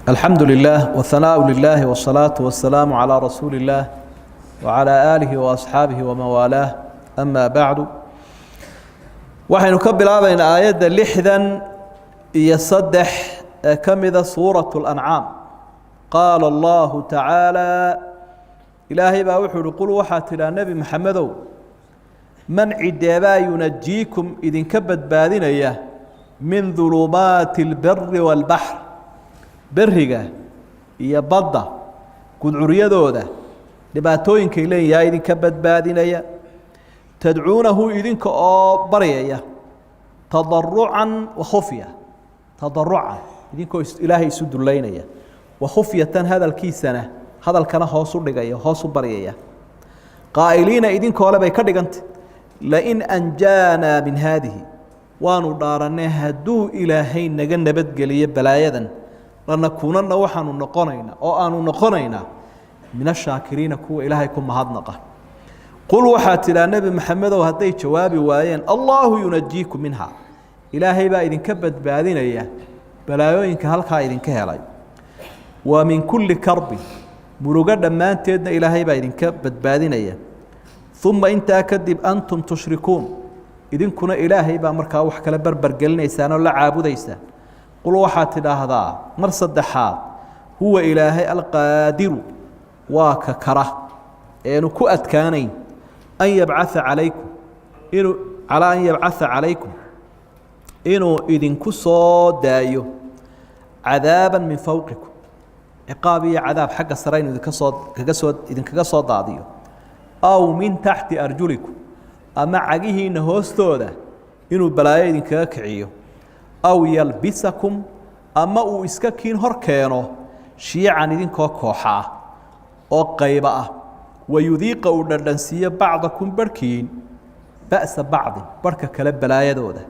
الحمد لله والثناء لله والصلاة والسلام على رسول الله وعلى آله وأصحابه وموالاه أما بعد وحين نكبل بين آيات لحدا يصدح كمذا سورة الأنعام قال الله تعالى إلهي باوحي قل وحات إلى النبي محمد من عدبا ينجيكم إذن كبد باذنية من ظلمات البر والبحر برهجة هي بضة كل عريضة لباتوين كيلين يا إذن كبد باذنية تدعونه إذن كبرية تضرعا وخفية تضرعا إذن كو إلهي يسد اللينية وخفية هذا الكيسنة هذا الكنا هوسو دغايا هوسو بريايا قائلين إذن كولا باي كدغنت لئن أنجانا من هذه وانو دارنه هدو إلهي نغا نبدغليه بلايدن لنكونن وحانو نقونينا او انو نقونينا من الشاكرين كو إلهي كم مهدنقه قل وحات الى نبي محمد وهدي جوابي وايين الله ينجيكم منها إلهي با إذن كبد باذنيا بلايوينك هلكا إذن كهلاي ومن كل كرب murugo dhammaanteedna ilaahay baa idinka badbaadinaya uma intaa kadib antum tushrikuun idinkuna ilaahay baa markaa wax kala barbar gelinaysaan oo la caabudaysaan qul waxaad tidhaahdaa mar saddexaad huwa ilaahay alqaadiru waa ka kara eenu ku adkaanayn an yabcatha calaykum inuu idinku soo daayo cadaaban min fawqikum عقاب يا عذاب حق السرين إذا كجسود ضاديو أو من تحت أرجلكم أما عجيه نهوستوده إنه بلاي إذا كعيو أو يلبسكم أما وإسكاكين هركانه شيعا إذا كوحا أو قيبة ويذيق الدنسية بعضكم بركين بأس بعض بركة كلب بلاي دوده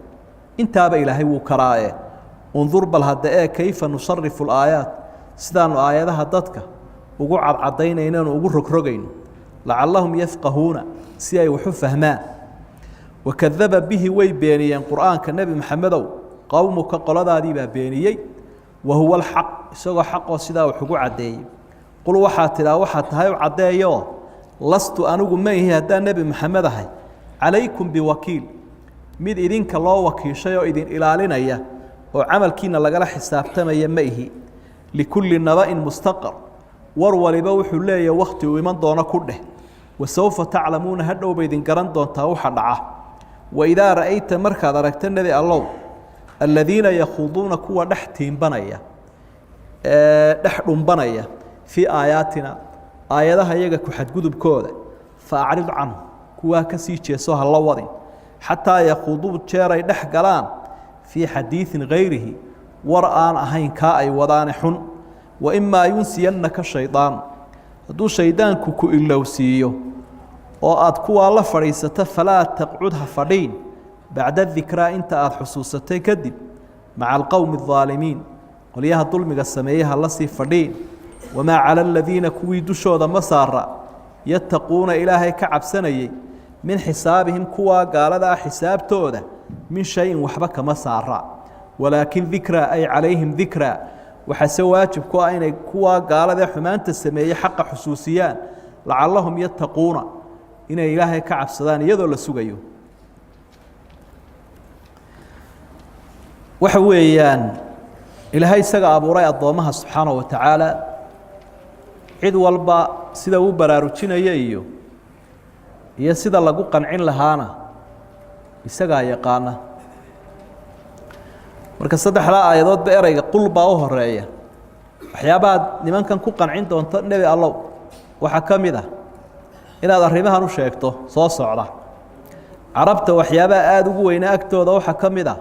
انت إلهي وكرايه انظر بالهداء كيف نصرف الآيات sidaanu aayadaha dadka ugu cadcadaynayno ugu rogrogayno la'allahum yafqahuuna si ay wuxu fahmaan wakadaba bihi way beeniyeen quraanka nabi maxamedow qawmuka qoladaadii baa beeniyay wa huwa alhaq isagoo xaq oo sidaa wax ugu cadeeyay qul waxa tiraa waxa tahay cadeeyo lastu anugu ma yahay hadaa nabi maxamed ahay calaykum biwakiil mid idinka loo wakiishay oo idin ilaalinaya oo amalkiina lagala xisaabtamaya ma ihi لكل نبأ مستقر ورولبا وحو ليه وقت ومن دونا كله وسوف تعلمون هدو بيدن قران دون تاوحا دعاه وإذا رأيت مركز ركتن نبي الله الذين يخوضون كوا دحتين بنايا دحرم بنايا في آياتنا آياتها يجا كحد قدب كودة فأعرض عنه كوا كسيتش يسوها الله وضين حتى يخوضوا تشاري دحقلان في حديث غيره ورآن أهين كاي وضانحن وإما ينسينك الشيطان هدو شيطان كوكو إلوسيو وآد كوا الله فريسة فلا تقعدها فرين بعد الذكرى انت آد حسوستي كدب مع القوم الظالمين وليها الظلم قسميها اللسي فرين وما على الذين كوي دشو ذا مسار يتقون إلهي كعب سنيي من حسابهم كوا قال ذا حساب تودا من شيء وحبك مسار ولكن ذكرى أي عليهم ذكرى وحسواجب كوا كوا قال ذا حمان تسميه حق حسوسيان لعلهم يتقون إن إلهي كعب صدان يذل السجيو وحويان إلهي سجى أبو راي الضامها سبحانه وتعالى عد والبا سيدا وبراروتشين ييو يا سيدا لقو قنعين لهانا يسجى يقانا marka saddexda aayadood ba erayga qul baa u horeeya waxyaabaha nimankan ku qancin doonto nabi Allah waxa kamid ah inaad arrimahan u sheegto soo socda arabta waxyaabaha aad ugu weyn agtooda waxa kamid ah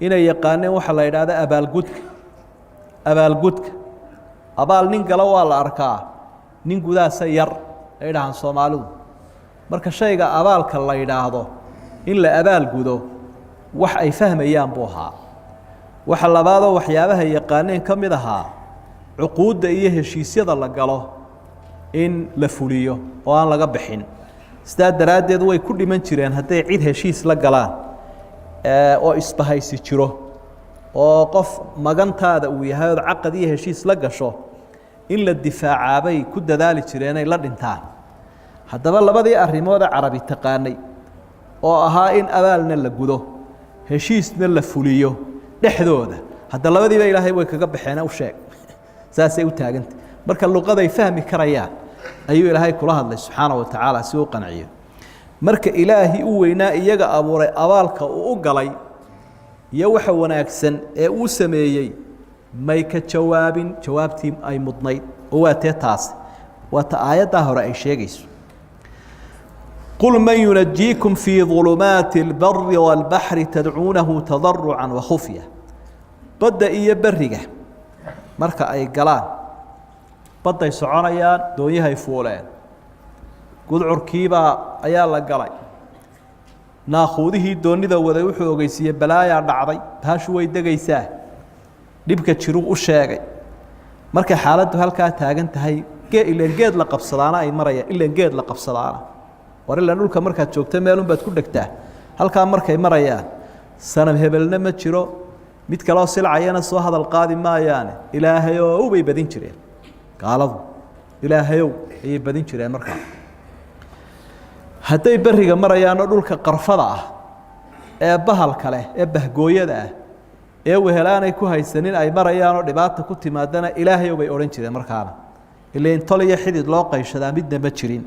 inay yaqaaneen waxa la yiraahdo abaalgudka abaal nin gala waa la arkaa nin gudaasa yar ay dhahan Soomaalidu marka shayga abaalka la yiraahdo in la abaal gudo wax ay fahmayaan buu ahaa waxa labaado waxyaabaha yaqaaneen kamid ahaa uquudda iyo heshiisyada la galo in la fuliyo oo aan laga bixin sidaa daraadeed way ku dhiman jireen haday cid heshiis la galaan oo isbahaysi jiro oo qof magantaada uu yahay oo caqad iyo heshiis la gasho in la difaacaabay ku dadaali jireen ay la dhintaan haddaba labadii arrimood ee carabi taqaanay oo ahaa in abaalna la gudo heshiisna la fuliyo dhexdooda hadda labadiiba ilaahay way kaga baxeen u sheeg saasay u taagantay marka luqaday fahmi karayaan ayuu ilaahay kula hadlay subxaanahu wa tacaala si uu qanciyo marka ilaahi u weynaa iyaga abuuray abaalka uu u galay iyo waxa wanaagsan ee uu sameeyey may ka jawaabin jawaabtii ay mudnayd oo waa tee taas waa ta aayadda hore ay sheegayso قل من ينجيكم في ظلمات البر والبحر تدعونه تضرعا وخفية بدأ إيا برقة مركا أي قلان بدأ يسعونيان دونيها يفولين قد عركيبا أيالا قلي ناخوذه دوني ذا وذا يوحو قيسية بلايا نعضي هاشوي دقيساه نبكا تشروق الشاقي مركا حالته هالكا تاقنت هاي إلا نقيد لقب صلانا أي مريا إلا نقيد لقب صلانا war ilaa dhulka markaad joogto meelun baad ku dhagtaa halkaa markay marayaan sanab hebelna ma jiro mid kaloo silcayana soo hadal qaadi maayaane ilaahayow bay badin jireen gaaladu ilaahayow ayay badin jireen markaa hadday beriga marayaan oo dhulka qarfada ah ee bahalka leh ee bahgooyada ah ee wehelaanay ku haysanin ay marayaan oo dhibaata ku timaadana ilaahayow bay odhan jireen markaana ileen tol iyo xidid loo qayshadaa midna ma jirin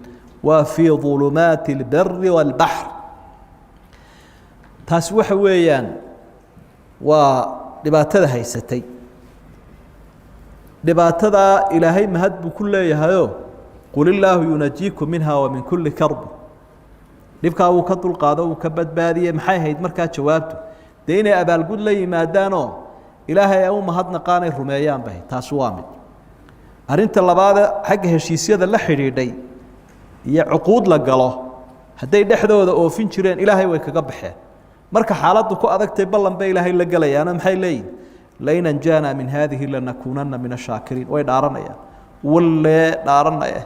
وفي ظلمات البر والبحر تاسوح ويان ودباتها هيستي دباتها إلهي مهد بكل يهيو قل الله ينجيكم منها ومن كل كرب نبكى وكتل القادة وكبت بادية محاي هيد مركات شوابته ديني أبا القول لي ما دانو إلهي يوم مهدنا قاني الرميان به تاسوامد أرنت الله بعد حق هشيسية اللي حريدي iyo cuquud la galo haday dhexdooda oofin jireen ilaahay way kaga baxeen marka xaaladdu ku adagtay ballan bay ilaahay la galayaan maxay leeyihiin laynan jaana min hadhihi lanakunanna min ash-shakirin way dhaaranayaan walle dhaaranaya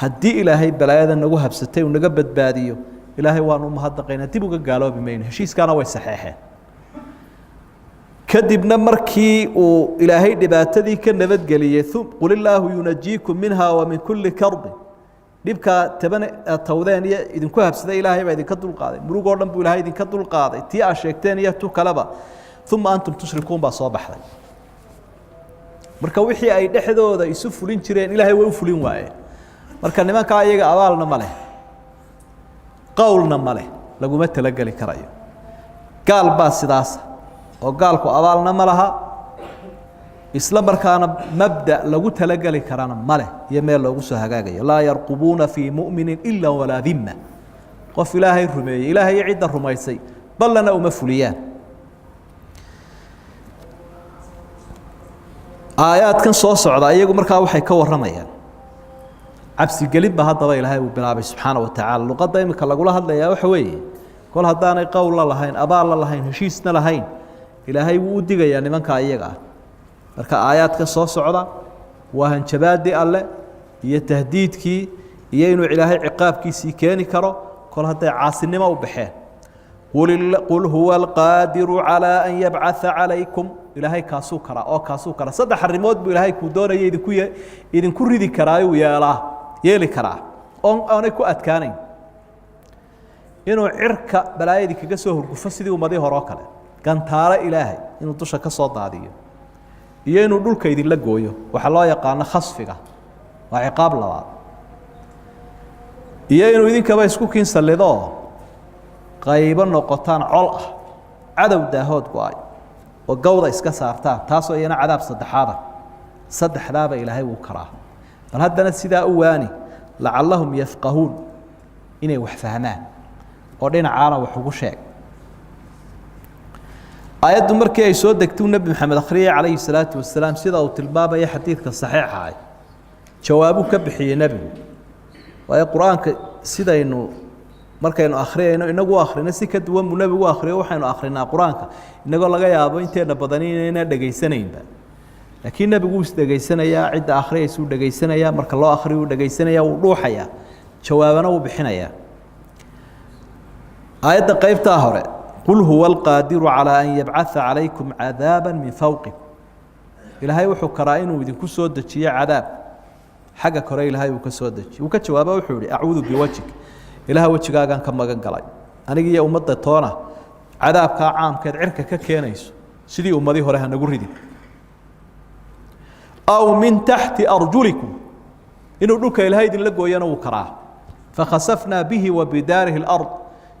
hadii ilaahay balaayada nagu habsatay oo naga badbaadiyo ilaahay waanu mahadnaqayna dib uga gaaloobi mayno heshiiskana way saxeexeen kadibna markii uu ilaahay dhibaatadii ka nabadgeliyay qul illaahu yunajiikum minha wa min kulli karb dhibka taban tawdeen iyo idinku habsada ilaahay baa idinka dul qaaday murug oo dhan buu ilaahay idinka dul qaaday tii aad sheegteen iyo tu kaleba thumma antum tushrikuun baa soo baxday marka wixii ay dhexdooda isu fulin jireen ilaahay way u fulin waayeen marka nimanka ayaga abaalna ma leh qowlna ma leh laguma talagali karayo gaal baa sidaas oo gaalku abaalna ma laha isla markaana mabda lagu talagali karana male iyo meel loogu soo hagaagayo laa yarqubuuna fii mu'minin ila walaa dhimma qof ilaahay rumeeyey ilaahay cidda rumaysay ballana uma fuliyaan aayaadkan soo socda iyagu markaa waxay ka warramayaan cabsigelin ba haddaba ilaahay uu bilaabay subxaanahu wa tacaala luqadda imika lagula hadlayaa waxa weeye kol haddaanay qowl la lahayn abaal la lahayn heshiisna lahayn ilaahay wuu u digayaa nimanka iyaga ah marka aayaadka soo socda waa hanjabaadii alle iyo tahdiidkii iyo inuu ilaahay ciqaabkiisii keeni karo kol hadday caasinimo u baxeen qul huwa alqaadiru calaa an yabcatha calaykum ilaahay kaasuu karaa oo kaasuu karaa saddex arrimood buu ilaahay kuu doonaya idinku ridi karaayuu yeeli karaa oonay ku adkaanayn inuu cirka balaayadii kaga soo horgufo sidii ummadii hore oo kale gantaale ilaahay inuu dusha ka soo daadiyo iyo inuu dhulka idinla gooyo waxa loo yaqaan khasfiga waa ciqaab labaad iyo inuu idinkaba isku kiinsalido qaybo noqotaan col ah cadow daahood go'ay oo gowda iska saartaan taasoo iyana cadaab saddexdaaba ilaahay wuu karaa bal haddana sidaa u waani lacallahum yafqahuun inay wax fahmaan oo dhinacaana wax ugu sheeg aayaddu markii ay soo degtay nabi maxamed akhriyay calayhi salaatu wasalaam sida uu tilmaamay xadiidka saxiixa ah jawaabu ka bixiyay nabigu waayo quraanka sidaynu markaynu akhriyayno inagu akhrina si ka duwan buu nabigu akhriyo waxaynu akhrinaa quraanka inagoo laga yaabo inteena badan inayna dhageysanaynba laakiin nabigu is dhageysanayaa cidda akhriyaysa uu dhageysanayaa marka loo akhriyo uu dhageysanayaa uu dhuuxayaa jawaabana uu bixinayaa aayadda qaybta hore قل هو القادر على أن يبعث عليكم عذابا من فوقكم إلهي وحو كرائنه إذن كسو دجي عذاب حاجة كرا إلهي وكسو دجي وكجوابه وحوري أعوذ بوجهك إلهي وجهك كان كما قنقلي أنا جي أمضى تونا عذاب كعام كدعرك ككينيس سيدي أمضي هوريها نقول ردي أو من تحت أرجلكم إنه نوك إلهي دين لقوا ينو كراه فخسفنا به وبداره الأرض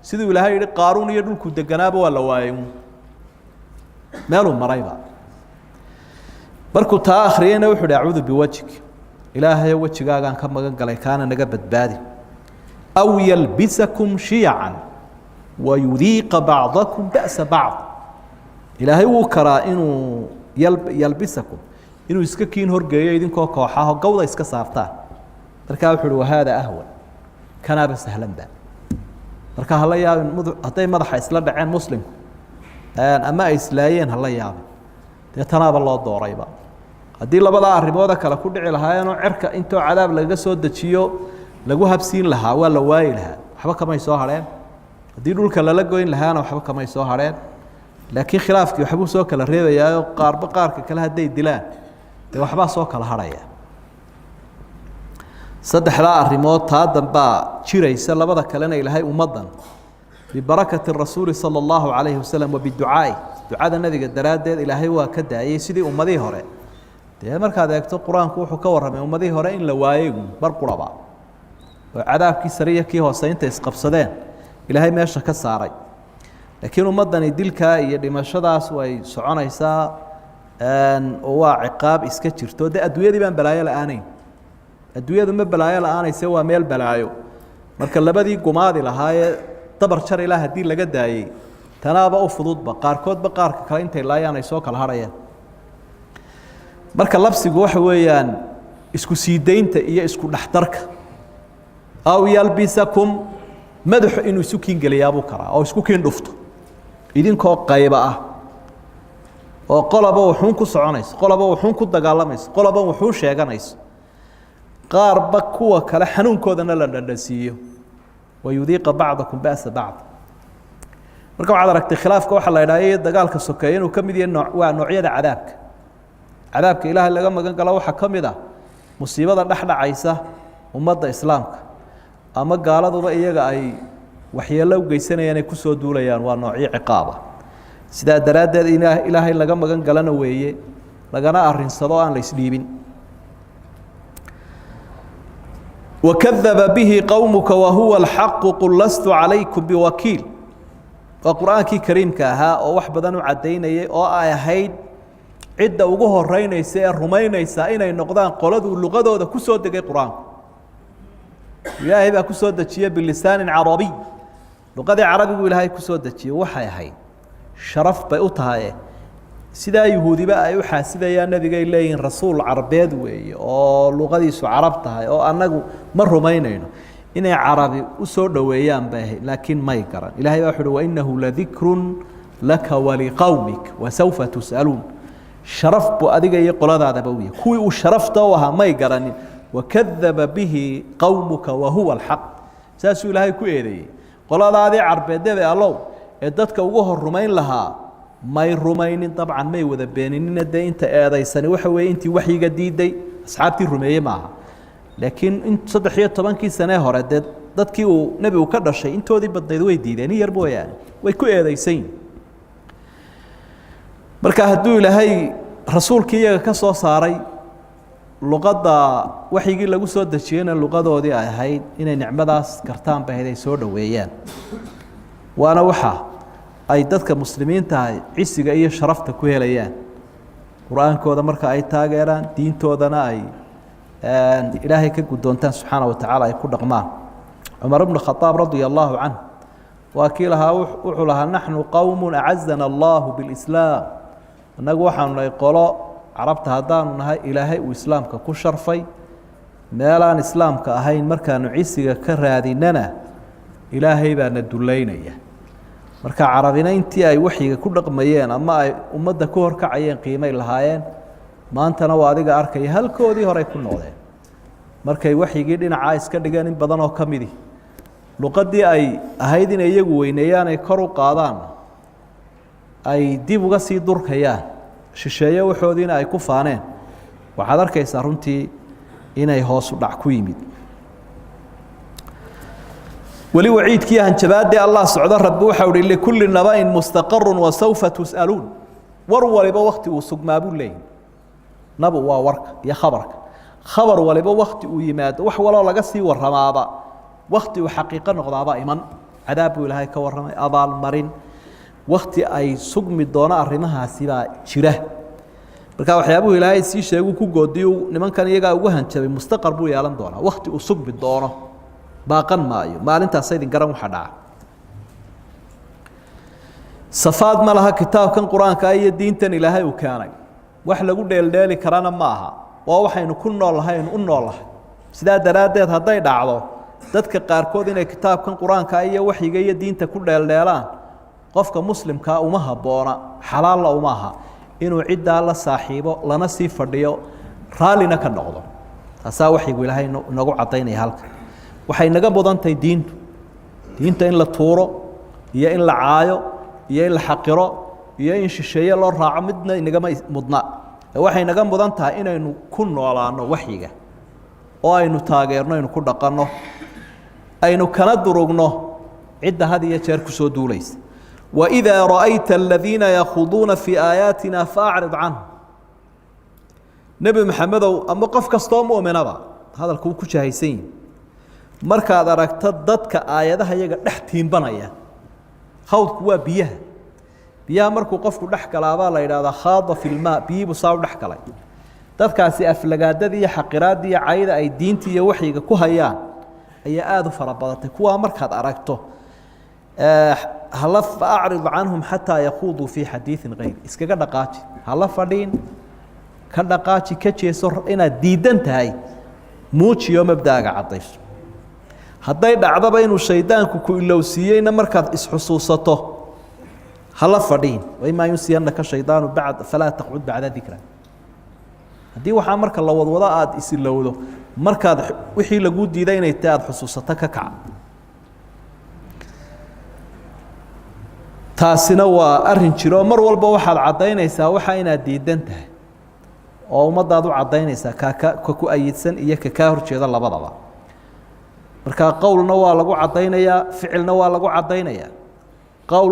سيدي إلهي قارون يدلك الدقناب ولا وايم مالهم مريبا بركو تآخرين وحد أعوذ بوجهك إلهي وجهك كما قال كان نقبت بادي أو يلبسكم شيعا ويذيق بعضكم بأس بعض إلهي وكرا إنه يلبسكم إنه يسككين هرقية يدين كوحاها قوضة يسكا صارتان مركا وحد وهذا أهون كان بس سهلا با مركا هلا يابن هطي مدح إسلام عين مسلم أما إسلايين هلا يابن يتناب الله الدوريبا هدي لبدا arrimood kala ku dhici lahaayeen cirka inta cadaab laga soo dajiyo lagu habsiin lahaa waa la waayay lahaa waxba kama soo hareen hadii dhulka la goyn lahaana waxba kama soo hareen laakiin khilaafkii waxbu soo kala reebayaayo qaarba qaarka kala haday dilaan waxba soo kala haraya saddexda arrimood taa damba jiraysa labada kalena ilaahay ummadan ببركة الرسول صلى الله عليه وسلم وبالدعاء دعاء النبي الدرادة إلهي وكدعي سيدي أمدي هراء ده مركز يكتب القرآن كوحو كورهم أمدي هراء إن لوايقهم برقربا وعذاب كي سرية كي هو سينتا يسقف صدين إلهي ما يشرك السعري لكن أمدني ديلك يدي ما شداس ويسعونا يساء هو عقاب إسكتشرتو ده أدوية دي بان بلايا الآنين أدوية دي بان بلايا الآن يسوى ميل بلايو مركز لبدي قماضي لهاي طبر شر إله الدين لقد داعي تنابأ وفضوض بقار كود بقار كلاين تلاقي أنا يسوق الهريان مركب لبس جوح ويان إسكو سيدين تأيه إسكو نحترك أو يلبسكم مدح إنه سكين جليابو كرا أو إسكو كين رفته إذن كوا قايبة وقلبوا وحنكو صعنيس قلبوا وحنكو دجالميس قلبوا وحوش يجانيس قارب كوا كلا حنون كودنا للنسيه ويذيق بعضكم بأس بعض marka waxaad aragtay khilaafka waxa la yiraahdo dagaalka sokeeyeen oo kamid yahay waa noocyada cadaabka ilaahay laga magan galo waxa kamid ah musiibada dhaxdhacaysa ummadda islaamka ama gaaladuba iyaga ay waxyeello u geysanayaan ay ku soo duulayaan waa noocyo ciqaaba sida daraadeed ilaahay laga magan galana weeye lagana arinsado aan la isdhiibin وكذب به قومك وهو الحق قل لست عليكم بوكيل وقرآن كريم كها أو وحبذا عدينا أو آيهين عدة وجوه الرينيسة الرومينيسة إن النقدان قلدوا اللغة ده كسود دقيق قرآن يا هبة كسود دشيء باللسان عربي لغة عربي ولا هاي كسود دشيء وحياهين شرف بيوتها سيدا يهودي بقى يوحى سيدا يا النبي قال لي رسول عربيد وي او لغديسو عربتها او انغو مر رومينينو ان عربي وسو دويان باه لكن ما يقرا الهي وحده وانه لذكر لك ولقومك وسوف تسالون شرف بو اديغا يقولada بوي كوي وشرفته وها ما يقرن وكذب به قومك وهو الحق ساسو الهي كو ايدي قولada عربيد الله dadka ugu horrumayn lahaa may rumaynin dabcan may wada beeninin inta eedaysani waxa weey intii waxyiga diiday asxaabtii rumeeyay maaha laakiin in 13 sano hore dadkii uu nabigu ka dhashay intoodii badnayd way diideen yar booyaan way ku eedaysayn marka haduu ilaahay rasuulkii iyaga ka soo saaray luqadda waxyigii lagu soo dajiyayna luqadoodii ay ahayd inay nicmadaas kartaan baahiday soo dhaweeyaan waana waxa ay dadka muslimiinta ah cisiga iyo sharafta ku helayaan quraankooda marka ay taageeraan diintoodana ay ilaahay ka gudoontaan subhanahu wa ta'ala ay ku dhaqmaan Umar ibn Khattab radiyallahu anhu wakiilaha wuxuu lahaa nahnu qawmun a'azzana Allah bil Islam anagu waxaan lay qolo carabta hadaan nahay ilaahay uu islaamka ku sharfay meelaan islaamka ahayn markaanu cisiga ka raadinana ilaahay baa na duleynaya marka carabina intii ay waxyiga ku dhaqmayeen ama ay ummadda ku horkacayeen qiimay lahaayeen maantana waa adiga arkay halkoodii hore ku noqdeen markay waxyigii dhinaca iska dhigeen in badan oo kamidi luqadii ay ahayd in iyagu weyneeyaan ay kor u qaadaan ay dib uga sii durkayaan shisheeye waxoodiina ay ku faaneen waxaad arkaysaa runtii inay hoos u dhac ku yimid weli waciidkii hanjabaadii Allah socdo rabbi waxa uu leeyahay kulli naba'in mustaqarrun wa sawfa tus'aluun war waliba waqti uu sugmaabuu leeyahay nabu waa warka iyo khabarka khabar waliba waqti uu yimaado wax waloo laga sii waramaaba waqti uu xaqiiqo noqdaaba iman cadaab uu ilaahay ka waramay abaal marin waqti ay sugmi doona arrimahaasi baa jira marka waxyaabuhu ilaahay si sheegu ku goodiyo nimankan iyaga ugu hanjabay mustaqar buu yeelan doona waqti uu sugmi doono baaqan maayo maalintaas idin garan waxa dhaca safaad ma laha kitaabkan quraanka iyo diintan ilaahay uu keenay wax lagu dheeldheeli karana maaha waa waxaynu ku noolahay u noolahay sida daraadeed haday dhacdo dadka qaarkood inay kitaabkan quraanka iyo waxiga iyo diinta ku dheeldheelaan qofka muslimka uma haboona xalaal uma aha inuu cidda la saaxiibo lana sii fadhiyo raalina ka noqdo taasa waxigu ilaahay nagu cadeynay halka waxay naga mudantay diinta in la tuuro iyo in la caayo iyo in la xaqiro iyo in shisheeye loo raaco midna inaga mudna waxay naga mudan tahay inaynu ku noolaano waxiga oo aynu taageerno aynu ku dhaqanno aynu kala durugno cidda had iyo jeer ku soo duulaysa wa idha ra'ayta alladhina yakhuduna fi ayatina fa'rid anhum nabi maxamed ama qof kasto muuminaba hadalku ku jahaysan markaad aragto dadka aayadaha iyaga dhex tiimbanaya khawdku waa biyaha markuu qofku dhex galaaba la yiraahdo khaada fil maa biibu saaw dhex galay dadkaasi aflagaadada iyo xaqiraada iyo caayida ay diinta iyo waxiga ku hayaan ayaa aad u farabadatay kuwa markaad aragto hala fa'rid anhum hatta yakhudu fi hadithin ghayr iskaga dhaqaaji hala fadhiin ka dhaqaaji ka jeeso inaad diidan tahay muujiyo mabdaaga cadayso hadday dhacdaba inuu shaydaanku ku ilowsiiyeyna markaad isxusuusato hala fadhiin wayma yunsiyannaka shaydaanu ba'd fala taqud ba'da dhikra hadii waxa marka la wadwada aad isilowdo markaad wixii lagu diiday inay taad xusuusato ka kac taasina waa arin jiro mar walba waxaad cadeynaysaa waxa inaad diidan tahay oo ummadaadu cadeynaysaa ka ku ayidsan iyo ka horjeeda labadaba marka qowlna waa lagu cadeynayaa ficilna waa lagu cadeynayaa qowl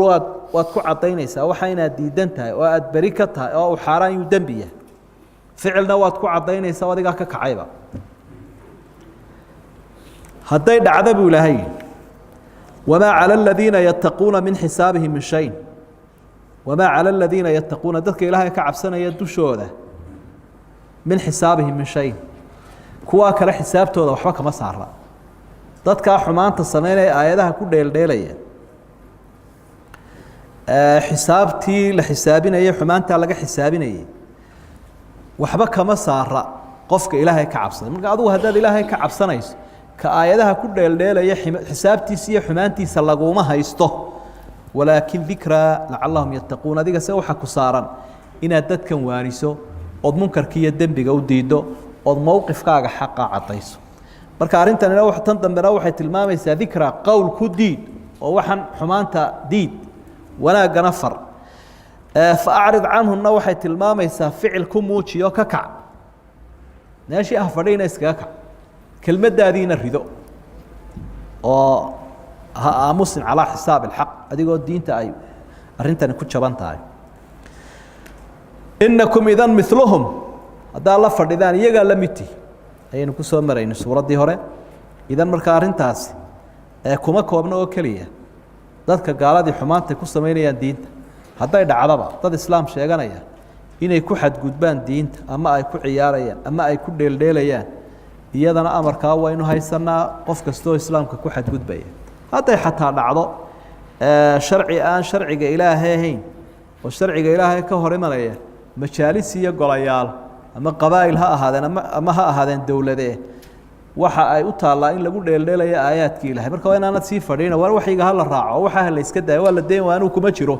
waad ku cadeynaysaa waxa inaad diidan tahay oo aad bari ka tahay oo xaraan yu dambiya ficilna waad ku cadeynaysaa adiga ka kacayba haday dhacdo buu ilaahay وما على الذين يتقون من حسابهم من شيء وما على الذين يتقون ذلك إلهي كعبسنا يدوشوده من حسابهم من شيء كوا كلا حسابته وحبا كما سارة ذلك حمانت السمينة آياتها كل ديلية حسابتي لحسابنا هي حمانتها لقى حسابنا وحبا كما سارة قفك إلهي كعبسنا من قاعدوا هذا إلهي كعبسنا كآياتها كل ديلية حسابتي سي حمانتي سلقوما هايسته ولكن ذكرى لعلهم يتقون ذيك سوحا كسارا إن أدتك وارسو أو منكر كي يدن بقو ديدو أو موقف كاغا حقا عطيسو marka arintan ina wax tan dambe waxay tilmaamaysaa dhikra qowl ku diid oo waxan xumaanta diid wanaagana far fa'rid anhunna waxay tilmaamaysaa ficil ku muujiyo ka kac naashi ah fadhiina iskaga kac kelmadaadiina rido oo muslim ala xisaab alhaq adigoo diinta ay arintan ku jaban tahay innakum idan mithluhum hada la fadhidaan iyaga la miti aynu ku soo marayno suuradii hore idan marka arintaas kuma koobno oo kaliya dadka gaaladii xumaanta ku sameynayaan diinta haday dhacdaba dad islaam sheeganaya inay ku xadgudbaan diinta ama ay ku ciyaarayaan ama ay ku dheeldheelayaan iyadana amarka waa inuu haysanaa qof kasto islaamka ku xadgudbaya haday xataa dhacdo sharci aan sharciga ilaahay ahayn oo sharciga ilaahay ka hor imanaya majaalis iyo golayaal ama qabaa'il ha ahaadeen ama ha ahaadeen dawladee waxa ay u taalaa in lagu dheeldheelayo aayaadkii ilaahay marka waa inaanad sii fadhiina war waxiga hal raaco waxa la iska daayo waa la deen waanu kuma jiro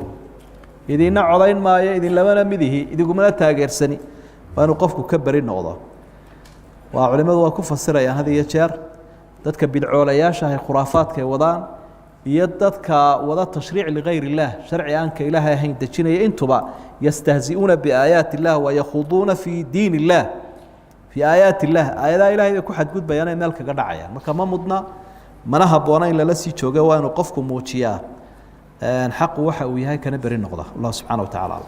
idina codayn maayo idin labana midihi idigumana taageersani waanu qofku ka bari noqdo waa culimadu waa ku fasirayaan hada iyo jeer dadka bidcoolayaasha ay khuraafaadka wadaan iyo dadka wada tashriic ligayr illaah sharci aanka ilaahay ahayn dejinaya intuba yastahzi'uuna biaayaati illaah wayakhuduuna fii diin illaah fii aayaati illaah aayadaha ilahay bay ku xadgudbayaan ay meel kaga dhacayaan marka ma mudna mana habboona in lala sii jooga waa inuu qofku muujiyaa xaqu waxa uu yahay kana beri noqda allah subxaana wa tacala